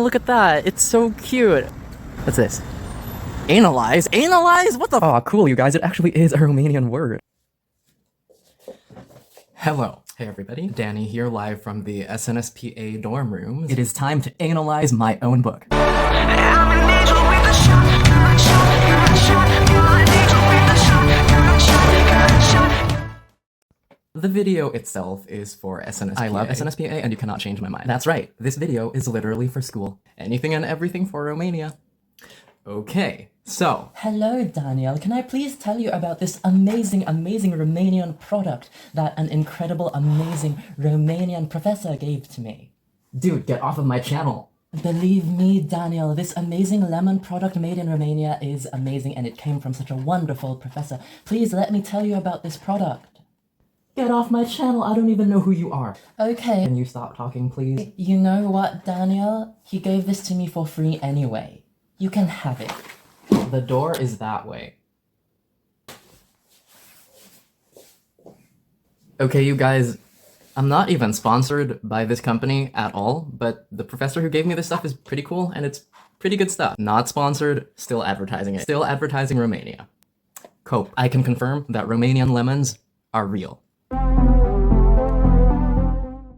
Look at that, it's so cute. What's this? Analyze? Analyze? What the? Aw, cool, you guys, it actually is a Romanian word. Hello. Hey everybody, Danny here live from the SNSPA dorm rooms. It is time to analyze my own book. The video itself is for SNSPA. I love SNSPA and you cannot change my mind. That's right, this video is literally for school. Anything and everything for Romania. Okay, so. Hello, Daniel. Can I please tell you about this amazing Romanian product that an incredible, amazing Romanian professor gave to me? Dude, get off of my channel. Believe me, Daniel, this amazing lemon product made in Romania is amazing and it came from such a wonderful professor. Please let me tell you about this product. Get off my channel, I don't even know who you are. Okay. Can you stop talking, please? You know what, Daniel? He gave this to me for free anyway. You can have it. The door is that way. Okay, you guys, I'm not even sponsored by this company at all, but the professor who gave me this stuff is pretty cool, and it's pretty good stuff. Not sponsored, still advertising it. Still advertising Romania. Cope. I can confirm that Romanian lemons are real.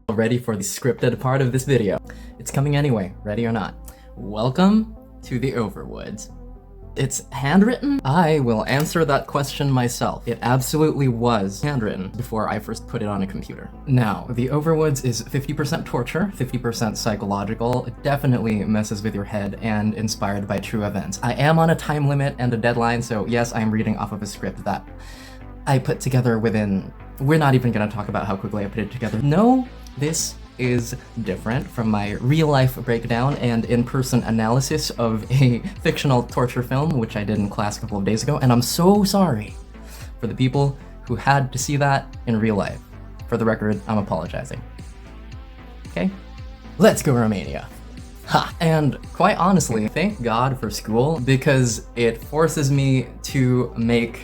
Ready for the scripted part of this video. It's coming anyway, ready or not. Welcome to the Overwoods. It's handwritten? I will answer that question myself. It absolutely was handwritten before I first put it on a computer. Now, the Overwoods is 50% torture, 50% psychological. It definitely messes with your head and inspired by true events. I am on a time limit and a deadline, so yes, I am reading off of a script that I put together within... We're not even gonna talk about how quickly I put it together. No, this is different from my real-life breakdown and in-person analysis of a fictional torture film, which I did in class a couple of days ago, and I'm so sorry for the people who had to see that in real life. For the record, I'm apologizing. Okay? Let's go Romania. Ha! And quite honestly, thank God for school, because it forces me to make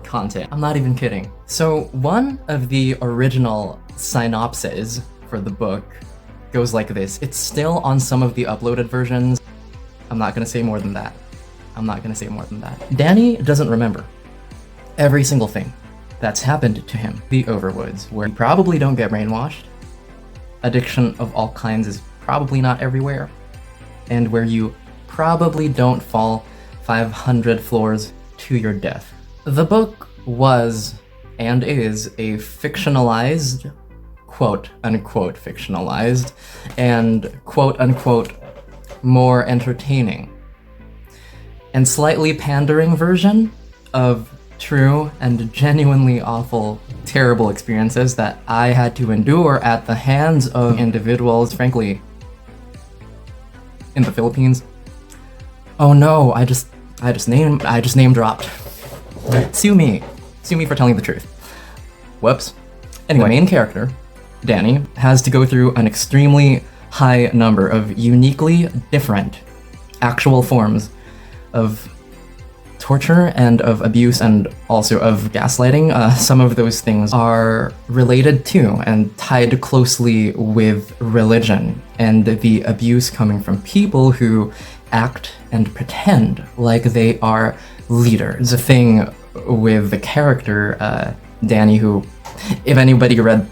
content. I'm not even kidding. So one of the original synopses for the book goes like this. It's still on some of the uploaded versions. I'm not gonna say more than that. I'm not gonna say more than that. Danny doesn't remember every single thing that's happened to him. The Overwoods, where you probably don't get brainwashed. Addiction of all kinds is probably not everywhere. And where you probably don't fall 500 floors to your death. The book was and is a fictionalized, quote-unquote fictionalized, and quote-unquote more entertaining and slightly pandering version of true and genuinely awful, terrible experiences that I had to endure at the hands of individuals, frankly, in the Philippines. Oh no, I just name dropped. Sue me for telling the truth. Whoops. Anyway, the main character, Danny, has to go through an extremely high number of uniquely different actual forms of torture and of abuse and also of gaslighting. Some of those things are related to and tied closely with religion and the abuse coming from people who act and pretend like they are leaders. The thing with the character, Danny, who, if anybody read,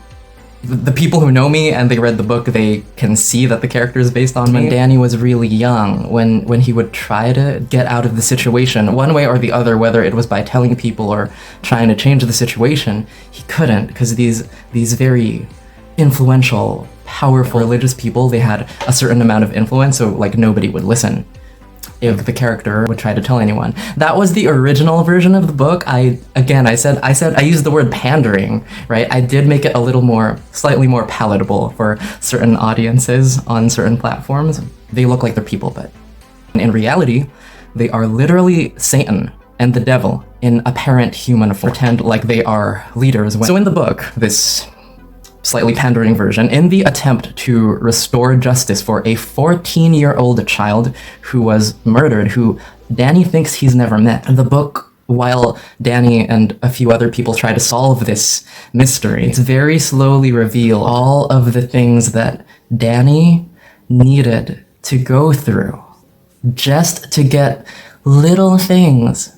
the people who know me and they read the book, they can see that the character is based on me. When Danny was really young, when he would try to get out of the situation, one way or the other, whether it was by telling people or trying to change the situation, he couldn't, because these very influential, powerful religious people, they had a certain amount of influence, so like nobody would listen if the character would try to tell anyone. That was the original version of the book. I used the word pandering, right? I did make it a little more, slightly more palatable for certain audiences on certain platforms. They look like they're people, but in reality, they are literally Satan and the devil in apparent human form. Pretend like they are leaders. So in the book, this slightly pandering version, in the attempt to restore justice for a 14-year-old child who was murdered, who Danny thinks he's never met. The book, while Danny and a few other people try to solve this mystery, it's very slowly reveal all of the things that Danny needed to go through just to get little things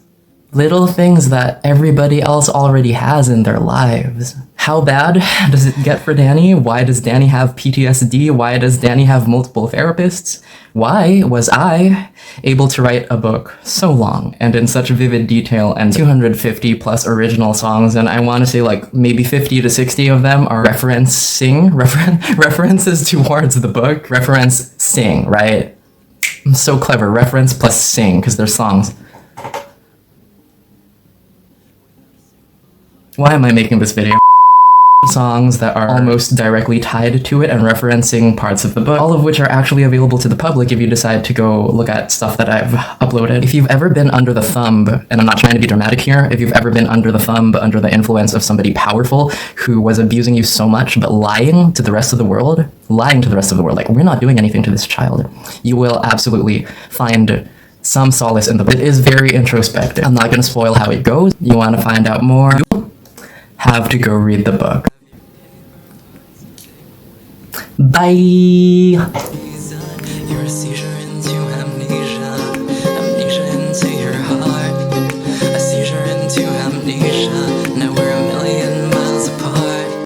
that everybody else already has in their lives. How bad does it get for Danny? Why does Danny have PTSD? Why does Danny have multiple therapists? Why was I able to write a book so long and in such vivid detail and 250 plus original songs? And I want to say like maybe 50 to 60 of them are references towards the book. Reference sing, right? I'm so clever. Reference plus sing because they're songs. Why am I making this video? Songs that are almost directly tied to it and referencing parts of the book, all of which are actually available to the public if you decide to go look at stuff that I've uploaded. If you've ever been under the thumb, and I'm not trying to be dramatic here, if you've ever been under the thumb, under the influence of somebody powerful who was abusing you so much, but lying to the rest of the world, like, we're not doing anything to this child, you will absolutely find some solace in the book. It is very introspective. I'm not going to spoil how it goes. You want to find out more? Have to go read the book. Bye!